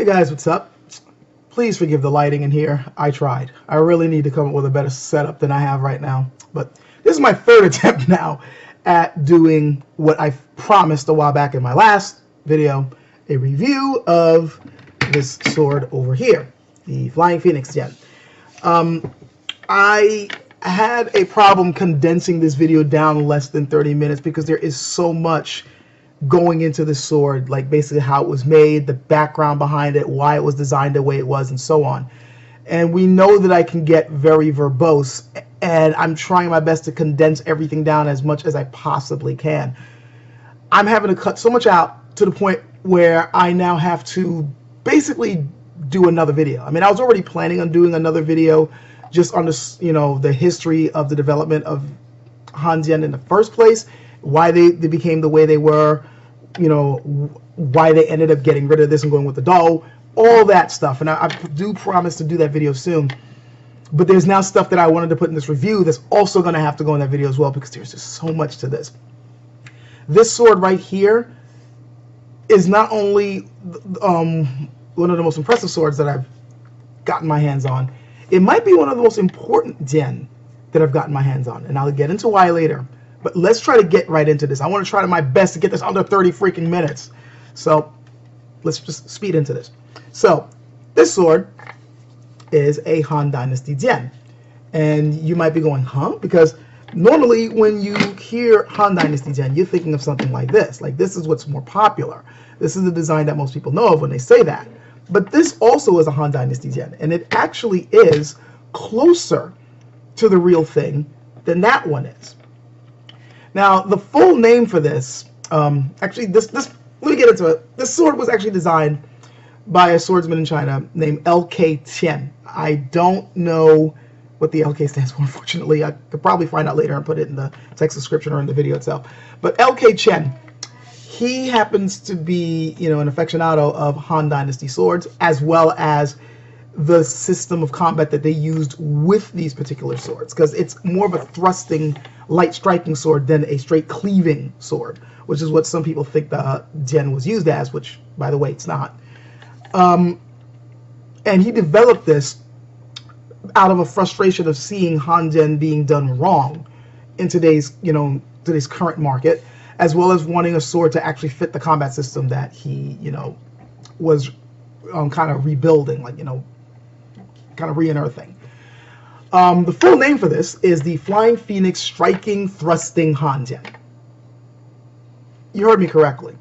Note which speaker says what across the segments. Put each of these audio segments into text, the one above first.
Speaker 1: Hey guys, what's up? Please forgive the lighting in here. I tried. I really need to come up with a better setup than I have right now. But this is my third attempt now at doing what I promised a while back in my last video, a review of this sword over here, the Flying Phoenix Jian. I had a problem condensing this video down less than 30 minutes because there is so much going into the sword, like basically how it was made, the background behind it, why it was designed the way it was, and so on. And we know that I can get very verbose, and I'm trying my best to condense everything down as much as I possibly can. I'm having to cut so much out to the point where I now have to basically do another video. I mean, I was already planning on doing another video just on this, the history of the development of Handguard in the first place, why they became the way they were, why they ended up getting rid of this and going with the doll, all that stuff. And I do promise to do that video soon. But there's now stuff that I wanted to put in this review that's also going to have to go in that video as well, because there's just so much to this. This sword right here is not only one of the most impressive swords that I've gotten my hands on, it might be one of the most important Jian that I've gotten my hands on. And I'll get into why later. But let's try to get right into this. I want to try my best to get this under 30 freaking minutes. So let's just speed into this. So this sword is a Han Dynasty Jian. And you might be going, huh? Because normally when you hear Han Dynasty Jian, you're thinking of something like this. Like, this is what's more popular. This is the design that most people know of when they say that. But this also is a Han Dynasty Jian. And it actually is closer to the real thing than that one is. Now, the full name for this, actually, let me get into it. This sword was actually designed by a swordsman in China named L.K. Chen. I don't know what the L.K. stands for, unfortunately. I could probably find out later and put it in the text description or in the video itself. But L.K. Chen, he happens to be, an aficionado of Han Dynasty swords, as well as the system of combat that they used with these particular swords, because it's more of a thrusting, light striking sword than a straight cleaving sword, which is what some people think the Jian was used as, which, by the way, it's not. And he developed this out of a frustration of seeing Handguard being done wrong in today's current market, as well as wanting a sword to actually fit the combat system that he, was kind of rebuilding, kind of re-unearthing. The full name for this is the Flying Phoenix Striking Thrusting Handguard. You heard me correctly.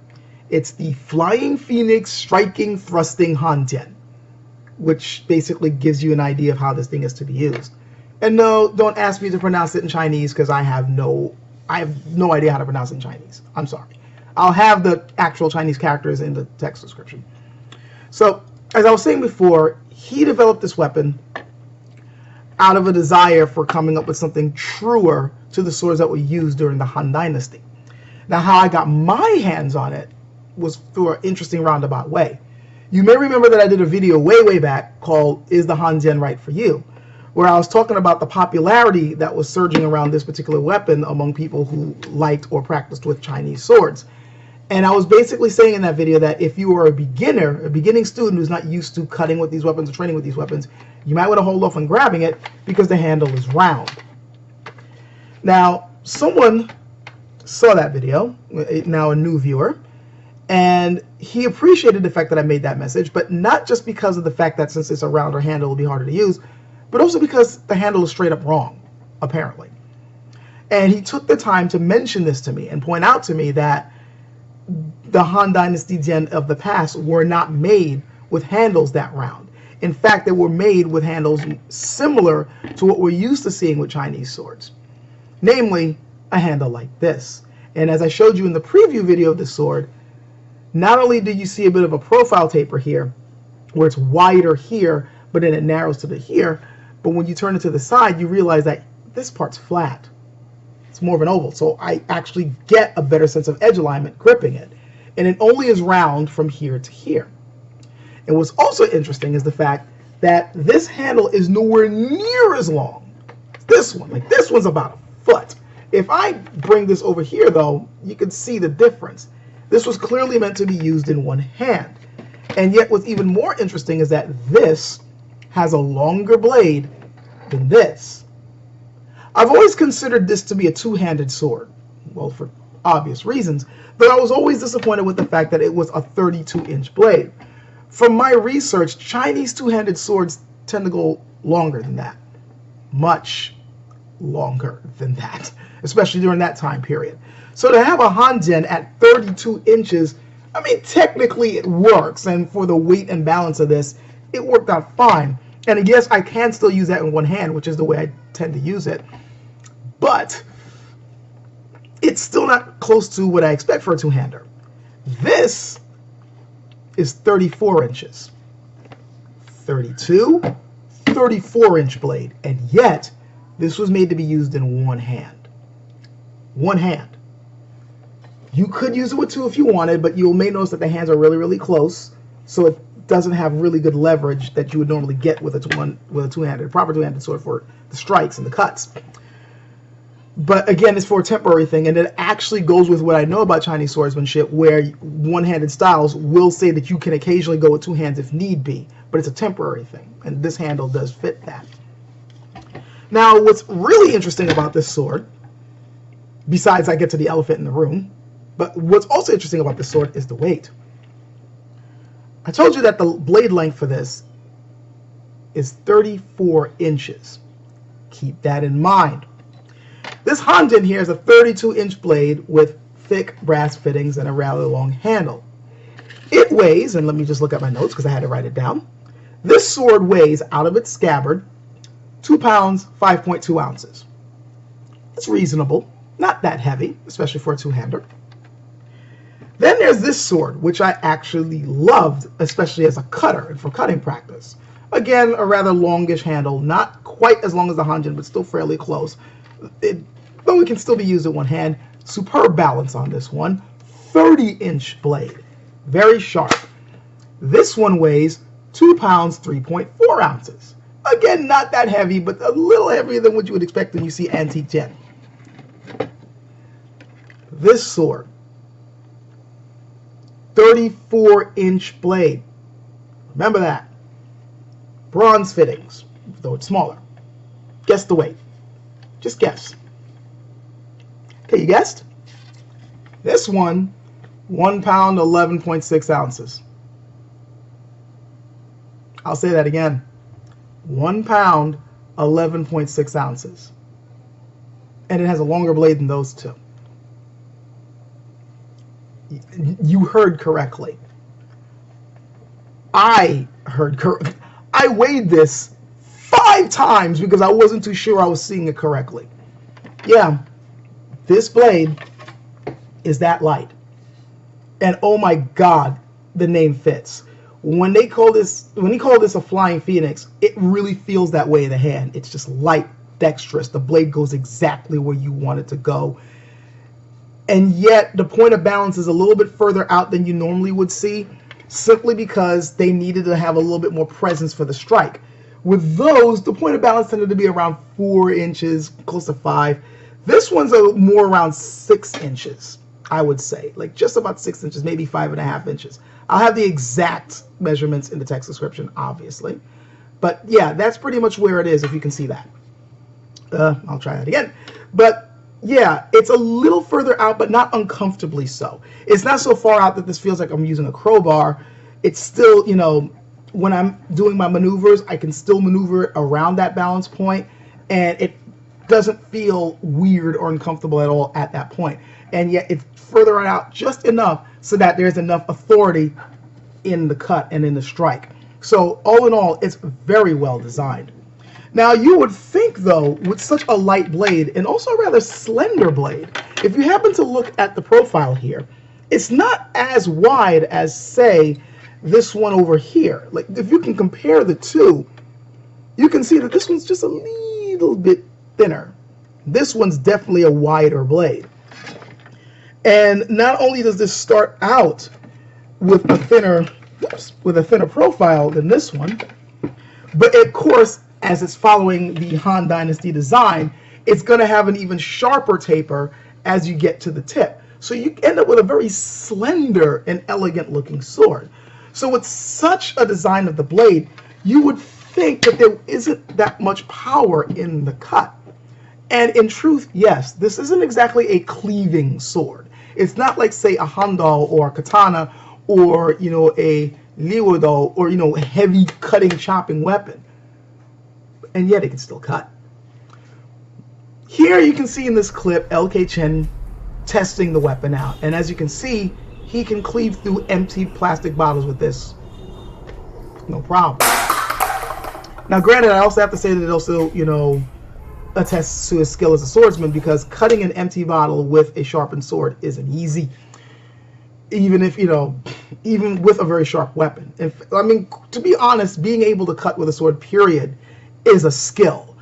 Speaker 1: It's the Flying Phoenix Striking Thrusting Handguard, which basically gives you an idea of how this thing is to be used. And no, don't ask me to pronounce it in Chinese, because I have no idea how to pronounce it in Chinese. I'm sorry. I'll have the actual Chinese characters in the text description. So, as I was saying before, he developed this weapon out of a desire for coming up with something truer to the swords that were used during the Han Dynasty. Now, how I got my hands on it was through an interesting roundabout way. You may remember that I did a video way back called Is the Handguard Right for You?, where I was talking about the popularity that was surging around this particular weapon among people who liked or practiced with Chinese swords. And I was basically saying in that video that if you are a beginning student who's not used to cutting with these weapons or training with these weapons, you might want to hold off on grabbing it because the handle is round. Now, someone saw that video, now a new viewer, and he appreciated the fact that I made that message, but not just because of the fact that since it's a rounder handle, it'll be harder to use, but also because the handle is straight up wrong, apparently. And he took the time to mention this to me and point out to me that the Han Dynasty Jian of the past were not made with handles that round. In fact, they were made with handles similar to what we're used to seeing with Chinese swords. Namely, a handle like this. And as I showed you in the preview video of this sword, not only do you see a bit of a profile taper here, where it's wider here, but then it narrows to the here, but when you turn it to the side, you realize that this part's flat. It's more of an oval, so I actually get a better sense of edge alignment gripping it. And it only is round from here to here. And what's also interesting is the fact that this handle is nowhere near as long as this one. Like, this one's about a foot. If I bring this over here, though, you can see the difference. This was clearly meant to be used in one hand. And yet what's even more interesting is that this has a longer blade than this. I've always considered this to be a two-handed sword, well, for obvious reasons, but I was always disappointed with the fact that it was a 32-inch blade. From my research, Chinese two-handed swords tend to go longer than that. Much longer than that, especially during that time period. So to have a Handguard at 32 inches, I mean, technically it works, and for the weight and balance of this, it worked out fine. And yes, I can still use that in one hand, which is the way I tend to use it, but it's still not close to what I expect for a two-hander. This is 34 inches. 32, 34-inch blade, and yet this was made to be used in one hand. One hand. You could use it with two if you wanted, but you may notice that the hands are really, really close, so it doesn't have really good leverage that you would normally get with a two-handed, proper two-handed sword for the strikes and the cuts. But again, it's for a temporary thing, and it actually goes with what I know about Chinese swordsmanship, where one-handed styles will say that you can occasionally go with two hands if need be, but it's a temporary thing, and this handle does fit that. Now, what's really interesting about this sword, besides I get to the elephant in the room, but what's also interesting about this sword is the weight. I told you that the blade length for this is 34 inches. Keep that in mind. This Handguard here is a 32-inch blade with thick brass fittings and a rather long handle. It weighs, and let me just look at my notes because I had to write it down. This sword weighs, out of its scabbard, 2 pounds, 5.2 ounces. It's reasonable, not that heavy, especially for a two-hander. Then there's this sword, which I actually loved, especially as a cutter and for cutting practice. Again, a rather longish handle, not quite as long as the Handguard, but still fairly close. Though it can still be used in one hand. Superb balance on this one. 30-inch blade. Very sharp. This one weighs 2 pounds, 3.4 ounces. Again, not that heavy, but a little heavier than what you would expect when you see antique Jian. This sword, 34-inch blade. Remember that. Bronze fittings, though it's smaller. Guess the weight. Just guess. Okay, you guessed? This one, 1 pound, 11.6 ounces. I'll say that again. 1 pound, 11.6 ounces. And it has a longer blade than those two. You heard correctly. I heard correctly. I weighed this 5 times because I wasn't too sure I was seeing it correctly. Yeah, this blade is that light. And oh my God, the name fits. When he called this a flying phoenix, it really feels that way in the hand. It's just light, dexterous. The blade goes exactly where you want it to go. And yet the point of balance is a little bit further out than you normally would see, simply because they needed to have a little bit more presence for the strike. With those, the point of balance tended to be around 4 inches, close to 5. This one's more around 6 inches, I would say. Like just about 6 inches, maybe 5.5 inches. I'll have the exact measurements in the text description, obviously. But yeah, that's pretty much where it is, if you can see that. I'll try that again. But yeah, it's a little further out, but not uncomfortably so. It's not so far out that this feels like I'm using a crowbar. It's still, you know, when I'm doing my maneuvers, I can still maneuver it around that balance point, and it doesn't feel weird or uncomfortable at all at that point. And yet it's further out just enough so that there's enough authority in the cut and in the strike. So all in all, it's very well designed. Now you would think, though, with such a light blade and also a rather slender blade, if you happen to look at the profile here, it's not as wide as, say, this one over here. Like, if you can compare the two, you can see that this one's just a little bit thinner. This one's definitely a wider blade. And not only does this start out with a thinner profile than this one, but of course, as it's following the Han Dynasty design, it's going to have an even sharper taper as you get to the tip. So you end up with a very slender and elegant looking sword. So with such a design of the blade, you would think that there isn't that much power in the cut. And in truth, yes, this isn't exactly a cleaving sword. It's not like, say, a handguard or a katana or, you know, a liudo or, you know, a heavy cutting, chopping weapon. And yet it can still cut. Here you can see in this clip LK Chen testing the weapon out. And as you can see, he can cleave through empty plastic bottles with this. No problem. Now, granted, I also have to say that it also, you know, attests to his skill as a swordsman, because cutting an empty bottle with a sharpened sword isn't easy. Even if, you know, even with a very sharp weapon. I mean, to be honest, being able to cut with a sword, period, is a skill.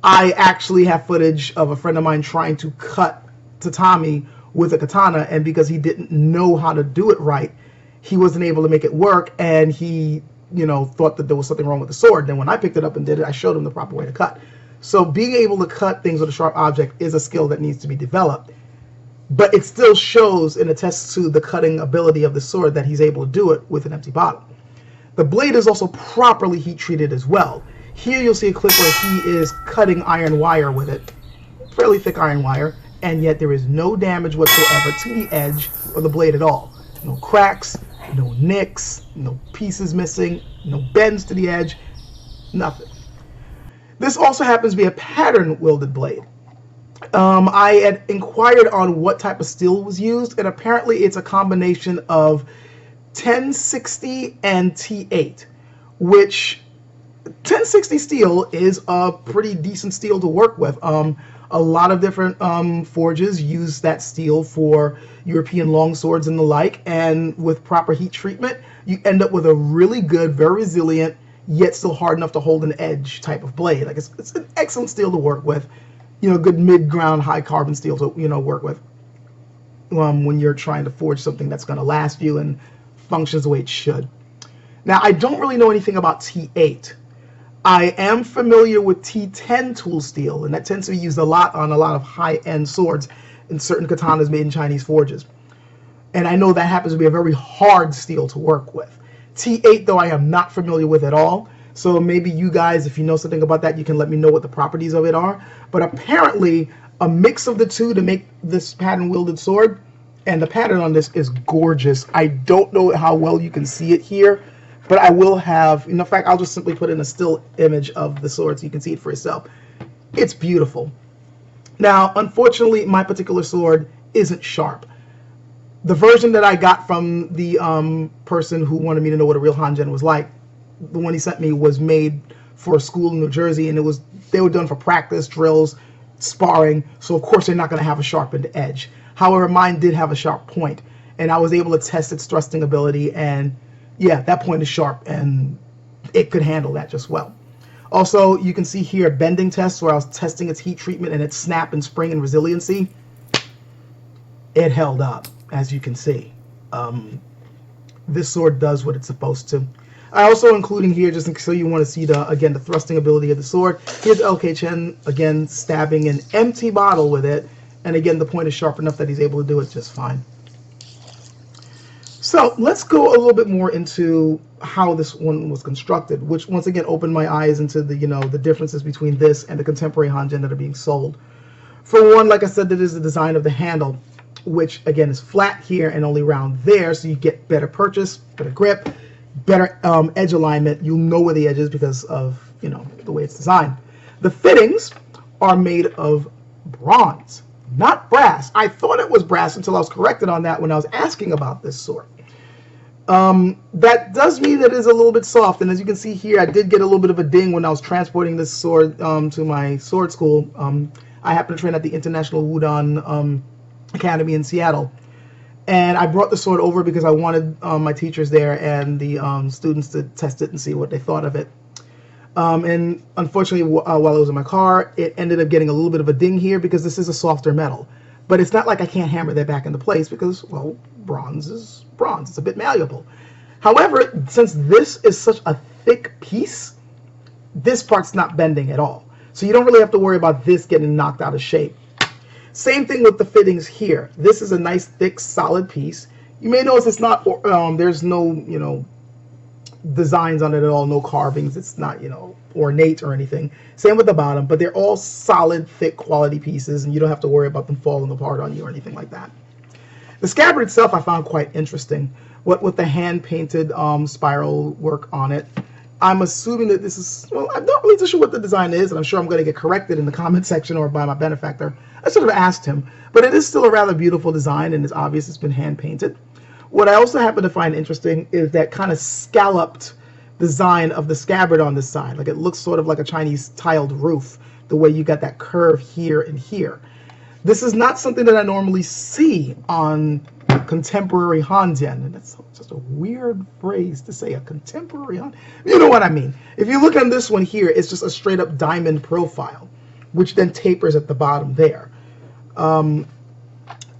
Speaker 1: I actually have footage of a friend of mine trying to cut tatami with a katana, and because he didn't know how to do it right, he wasn't able to make it work, and he, you know, thought that there was something wrong with the sword. Then when I picked it up and did it, I showed him the proper way to cut. So being able to cut things with a sharp object is a skill that needs to be developed. But it still shows and attests to the cutting ability of the sword that he's able to do it with an empty bottle. The blade is also properly heat treated as well. Here you'll see a clip where he is cutting iron wire with it, fairly thick iron wire, and yet there is no damage whatsoever to the edge of the blade at all. No cracks, no nicks, no pieces missing, no bends to the edge, nothing. This also happens to be a pattern welded blade. I had inquired on what type of steel was used, and apparently it's a combination of 1060 and T8, which 1060 steel is a pretty decent steel to work with. A lot of different forges use that steel for European longswords and the like, and with proper heat treatment, you end up with a really good, very resilient, yet still hard enough to hold an edge type of blade. Like it's an excellent steel to work with. You know, good mid-ground, high carbon steel to, you know, work with when you're trying to forge something that's going to last you and functions the way it should. Now, I don't really know anything about T8. I am familiar with T10 tool steel, and that tends to be used a lot on a lot of high-end swords and certain katanas made in Chinese forges. And I know that happens to be a very hard steel to work with. T8, though, I am not familiar with at all. So maybe you guys, if you know something about that, you can let me know what the properties of it are. But apparently, a mix of the two to make this pattern wielded sword, and the pattern on this is gorgeous. I don't know how well you can see it here, but I will have, in fact, I'll just simply put in a still image of the sword so you can see it for yourself. It's beautiful. Now, unfortunately, my particular sword isn't sharp. The version that I got from the person who wanted me to know what a real Hanjin was like, the one he sent me was made for a school in New Jersey, and they were done for practice, drills, sparring, so of course they're not going to have a sharpened edge. However, mine did have a sharp point, and I was able to test its thrusting ability, and yeah, that point is sharp, and it could handle that just well. Also, you can see here bending tests where I was testing its heat treatment and its snap and spring and resiliency. It held up, as you can see. This sword does what it's supposed to. I also including here, just so you want to see the thrusting ability of the sword. Here's LK Chen, again, stabbing an empty bottle with it. And again, the point is sharp enough that he's able to do it just fine. So let's go a little bit more into how this one was constructed, which once again opened my eyes into the, the differences between this and the contemporary Hanjin that are being sold. For one, like I said, that is the design of the handle, which again is flat here and only round there, so you get better purchase, better grip, better edge alignment. You'll know where the edge is because of the way it's designed. The fittings are made of bronze, not brass. I thought it was brass until I was corrected on that when I was asking about this sword. That does mean that it is a little bit soft, and as you can see here, I did get a little bit of a ding when I was transporting this sword to my sword school. I happen to train at the International Wudon Academy in Seattle. And I brought the sword over because I wanted my teachers there and the students to test it and see what they thought of it. And unfortunately, while I was in my car, it ended up getting a little bit of a ding here because this is a softer metal. But it's not like I can't hammer that back into place because, well, bronze is bronze. It's a bit malleable. However, since this is such a thick piece, this part's not bending at all. So you don't really have to worry about this getting knocked out of shape. Same thing with the fittings here. This is a nice, thick, solid piece. You may notice it's not, there's no, designs on it at all, no carvings. It's not, you know, ornate or anything. Same with the bottom, but they're all solid, thick quality pieces, and you don't have to worry about them falling apart on you or anything like that. The scabbard itself I found quite interesting. What with the hand-painted spiral work on it. I'm assuming that this is, well, I'm not really too sure what the design is, and I'm sure I'm going to get corrected in the comment section or by my benefactor. I should have asked him, but it is still a rather beautiful design, and it's obvious it's been hand-painted. What I also happen to find interesting is that kind of scalloped design of the scabbard on this side. Like, it looks sort of like a Chinese tiled roof, the way you got that curve here and here. This is not something that I normally see on contemporary Hanjian, and that's just a weird phrase to say, a contemporary Han. You know what I mean. If you look on this one here, it's just a straight up diamond profile, which then tapers at the bottom there.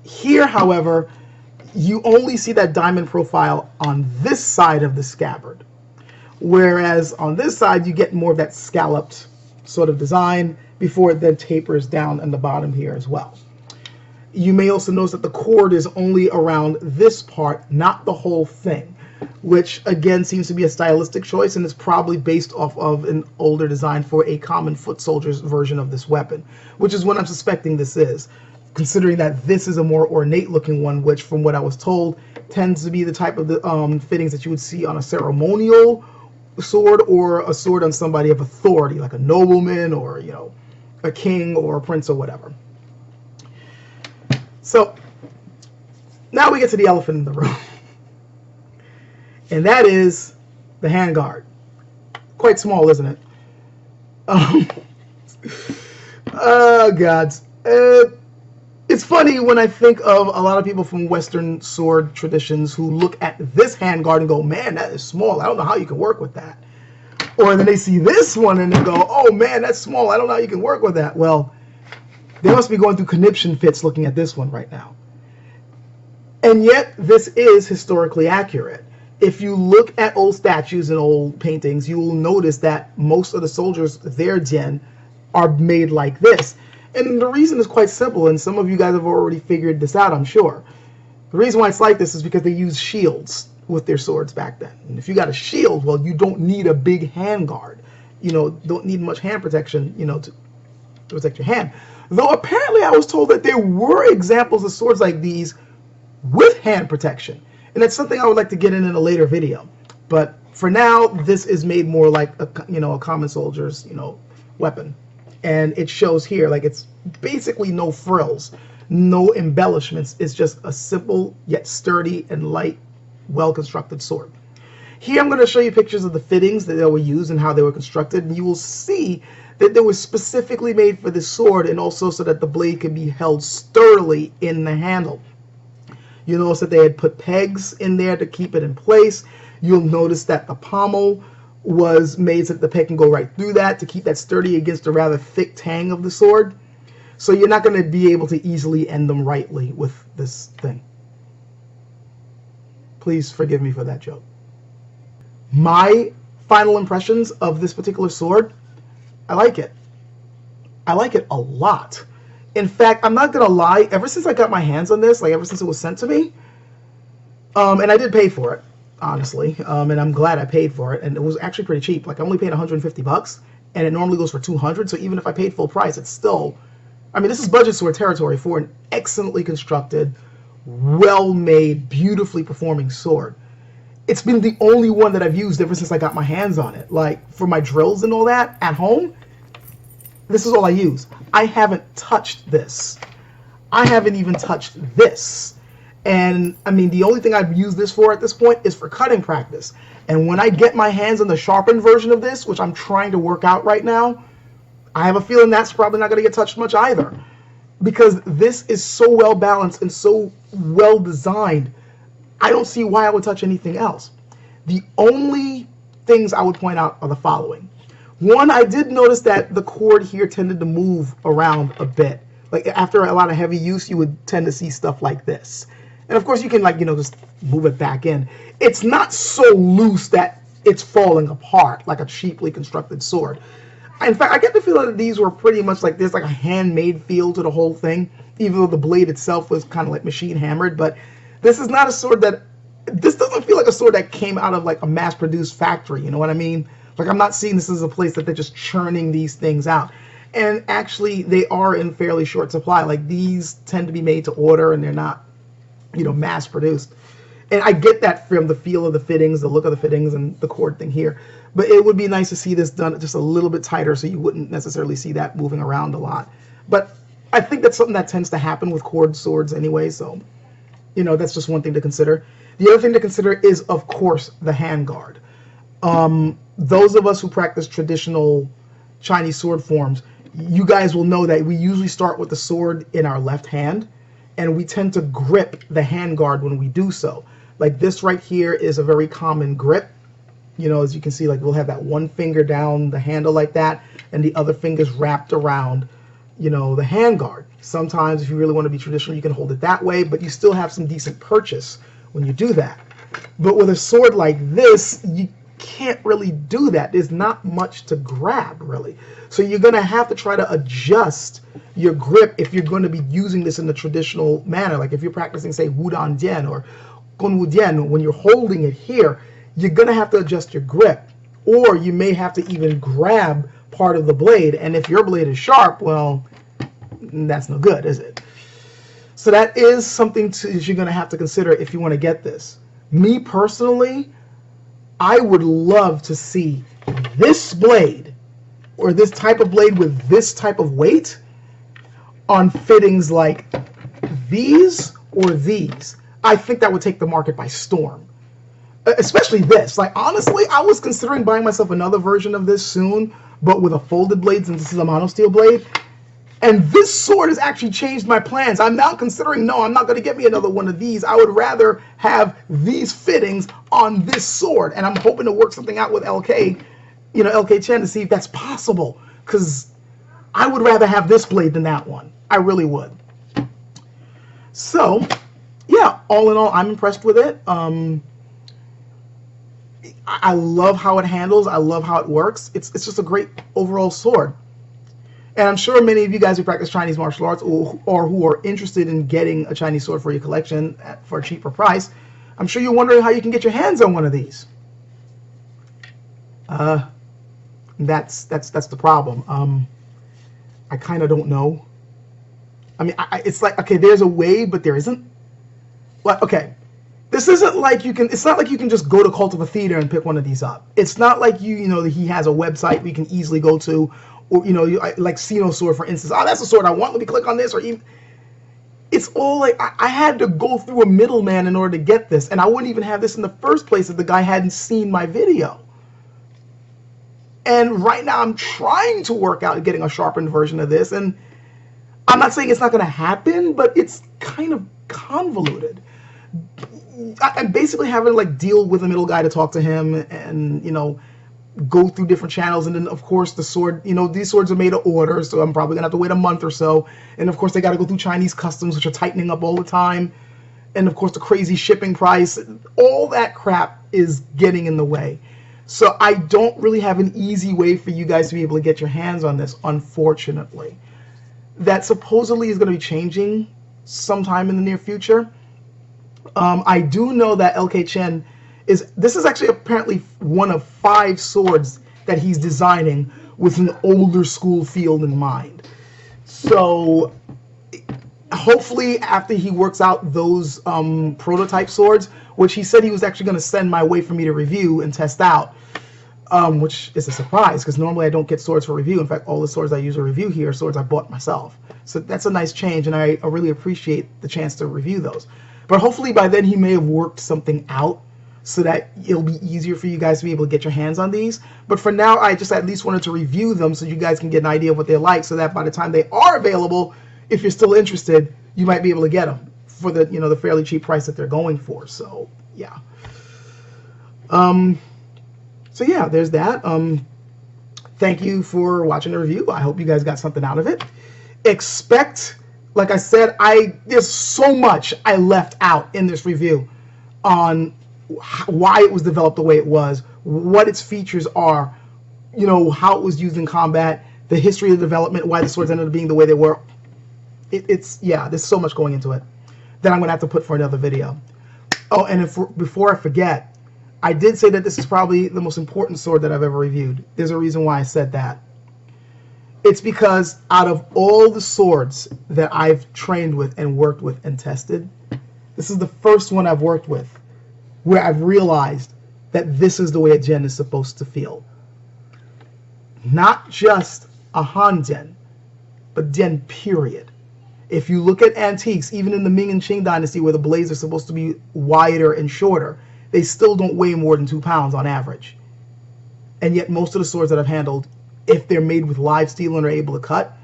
Speaker 1: Here, however, you only see that diamond profile on this side of the scabbard, whereas on this side you get more of that scalloped sort of design before it then tapers down on the bottom here as well. You may also notice that the cord is only around this part, not the whole thing, which again seems to be a stylistic choice, and is probably based off of an older design for a common foot soldier's version of this weapon, which is what I'm suspecting this is, considering that this is a more ornate looking one, which from what I was told tends to be the type of the fittings that you would see on a ceremonial sword or a sword on somebody of authority, like a nobleman or, you know, a king or a prince or whatever. So now we get to the elephant in the room, and that is the handguard. Quite small, isn't it? Oh gods. It's funny when I think of a lot of people from Western sword traditions who look at this handguard and go, man, that is small. I don't know how you can work with that. Or then they see this one and they go, oh man, that's small. I don't know how you can work with that. Well, they must be going through conniption fits looking at this one right now. And yet, this is historically accurate. If you look at old statues and old paintings, you will notice that most of the soldiers, their Jian, are made like this. And the reason is quite simple, and some of you guys have already figured this out, I'm sure. The reason why it's like this is because they used shields with their swords back then. And if you got a shield, well, you don't need a big handguard. You know, don't need much hand protection, you know, to protect your hand. Though apparently I was told that there were examples of swords like these with hand protection. And that's something I would like to get in a later video. But for now, this is made more like a, you know, a common soldier's, you know, weapon. And it shows here, like, it's basically no frills, no embellishments. It's just a simple yet sturdy and light, well-constructed sword. Here I'm going to show you pictures of the fittings that they were used and how they were constructed. And you will see that they were specifically made for this sword, and also so that the blade could be held sturdily in the handle. You'll notice that they had put pegs in there to keep it in place. You'll notice that the pommel was made so that the peg can go right through that to keep that sturdy against the rather thick tang of the sword. So you're not going to be able to easily end them rightly with this thing. Please forgive me for that joke. My final impressions of this particular sword, I like it. I like it a lot. In fact, I'm not gonna lie, ever since I got my hands on this, like ever since it was sent to me, and I did pay for it, honestly, and I'm glad I paid for it, and it was actually pretty cheap. Like, I only paid 150 bucks, and it normally goes for 200, so even if I paid full price, it's still, I mean, this is budget sword territory for an excellently constructed, well-made, beautifully performing sword. It's been the only one that I've used ever since I got my hands on it. Like, for my drills and all that at home, this is all I use. I haven't touched this. I haven't even touched this. And, I mean, the only thing I've used this for at this point is for cutting practice. And when I get my hands on the sharpened version of this, which I'm trying to work out right now, I have a feeling that's probably not going to get touched much either. Because this is so well balanced and so well designed, I don't see why I would touch anything else. The only things I would point out are the following. One, I did notice that the cord here tended to move around a bit. Like, after a lot of heavy use, you would tend to see stuff like this. And of course, you can, like, you know, just move it back in. It's not so loose that it's falling apart like a cheaply constructed sword. In fact, I get the feeling that these were pretty much like, there's like a handmade feel to the whole thing, even though the blade itself was kind of like machine hammered. But this is not a sword that this doesn't feel like a sword that came out of like a mass-produced factory, you know what I mean? Like, I'm not seeing this as a place that they're just churning these things out. And actually, they are in fairly short supply. Like, these tend to be made to order, and they're not, you know, mass-produced. And I get that from the feel of the fittings, the look of the fittings, and the cord thing here. But it would be nice to see this done just a little bit tighter so you wouldn't necessarily see that moving around a lot. But I think that's something that tends to happen with cord swords anyway, so, you know, that's just one thing to consider. The other thing to consider is, of course, the handguard. Those of us who practice traditional Chinese sword forms, you guys will know that we usually start with the sword in our left hand, and we tend to grip the handguard when we do so. Like this right here is a very common grip. You know, as you can see, like we'll have that one finger down the handle like that, and the other finger's wrapped around, you know, the handguard. Sometimes if you really want to be traditional, you can hold it that way, but you still have some decent purchase when you do that. But with a sword like this, you can't really do that. There's not much to grab, really. So you're going to have to try to adjust your grip if you're going to be using this in the traditional manner. Like if you're practicing, say, Wudan Jian or Gonwu Dian, when you're holding it here, you're going to have to adjust your grip. Or you may have to even grab part of the blade. And if your blade is sharp, well, that's no good, is it? So that is something you're going to have to consider if you want to get this. Me personally, I would love to see this blade or this type of blade with this type of weight on fittings like these or these. I think that would take the market by storm. Especially this. Like, honestly, I was considering buying myself another version of this soon, but with a folded blade since this is a monosteel blade. And this sword has actually changed my plans. I'm now considering, no, I'm not going to get me another one of these. I would rather have these fittings on this sword. And I'm hoping to work something out with LK, you know, LK Chen to see if that's possible. Because I would rather have this blade than that one. I really would. So, yeah, all in all, I'm impressed with it. I love how it handles. I love how it works. It's just a great overall sword. And I'm sure many of you guys who practice Chinese martial arts or who are interested in getting a Chinese sword for your collection for a cheaper price, I'm sure you're wondering how you can get your hands on one of these. That's the problem. I kind of don't know. I mean, it's like, okay, there's a way, but there isn't. Well, okay, this isn't like you can. It's not like you can just go to Cult of a Theater and pick one of these up. It's not like you know he has a website we can easily go to. Or, you know, like Sino sword, for instance. Oh, that's the sword I want. Let me click on this. Or even, it's all like, I had to go through a middleman in order to get this. And I wouldn't even have this in the first place if the guy hadn't seen my video. And right now I'm trying to work out getting a sharpened version of this. And I'm not saying it's not going to happen, but it's kind of convoluted. I'm basically having to like deal with a middle guy to talk to him and, you know, go through different channels. And then of course the sword, you know, these swords are made to order, so I'm probably gonna have to wait a month or so. And of course they got to go through Chinese customs, which are tightening up all the time. And of course the crazy shipping price, all that crap is getting in the way. So I don't really have an easy way for you guys to be able to get your hands on this, unfortunately. That supposedly is going to be changing sometime in the near future. I do know that LK Chen this is actually apparently one of 5 swords that he's designing with an older school feel in mind. So hopefully after he works out those prototype swords, which he said he was actually going to send my way for me to review and test out, which is a surprise because normally I don't get swords for review. In fact, all the swords I use to review here are swords I bought myself. So that's a nice change, and I really appreciate the chance to review those. But hopefully by then he may have worked something out so that it'll be easier for you guys to be able to get your hands on these. But for now, I just at least wanted to review them so you guys can get an idea of what they're like, so that by the time they are available, if you're still interested, you might be able to get them for the, you know, the fairly cheap price that they're going for. So yeah. So yeah, there's that. Thank you for watching the review. I hope you guys got something out of it. Expect, like I said, there's so much I left out in this review on why it was developed the way it was, what its features are, you know, how it was used in combat, the history of the development, why the swords ended up being the way they were. Yeah, there's so much going into it that I'm going to have to put for another video. Oh, and before I forget, I did say that this is probably the most important sword that I've ever reviewed. There's a reason why I said that. It's because out of all the swords that I've trained with and worked with and tested, this is the first one I've worked with where I've realized that this is the way a Jian is supposed to feel. Not just a Han Jian, but Jian period. If you look at antiques, even in the Ming and Qing dynasty where the blades are supposed to be wider and shorter, they still don't weigh more than 2 pounds on average. And yet most of the swords that I've handled, if they're made with live steel and are able to cut,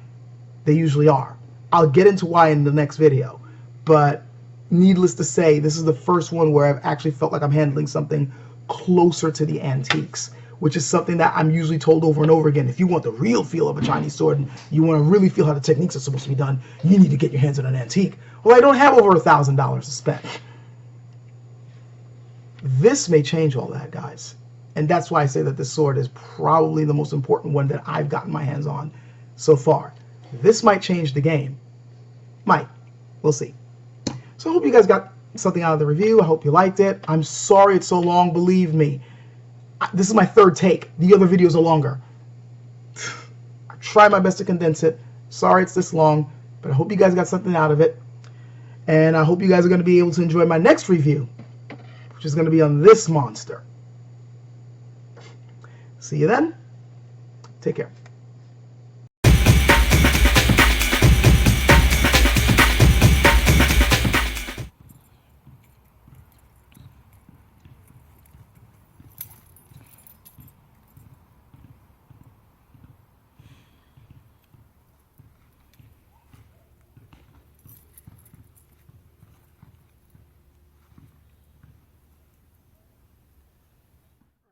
Speaker 1: they usually are. I'll get into why in the next video, but needless to say, this is the first one where I've actually felt like I'm handling something closer to the antiques, which is something that I'm usually told over and over again. If you want the real feel of a Chinese sword and you want to really feel how the techniques are supposed to be done, you need to get your hands on an antique. Well, I don't have over $1,000 to spend. This may change all that, guys. And that's why I say that this sword is probably the most important one that I've gotten my hands on so far. This might change the game. Might. We'll see. So I hope you guys got something out of the review. I hope you liked it. I'm sorry it's so long. Believe me. This is my third take. The other videos are longer. I try my best to condense it. Sorry it's this long, but I hope you guys got something out of it. And I hope you guys are going to be able to enjoy my next review, which is going to be on this monster. See you then. Take care.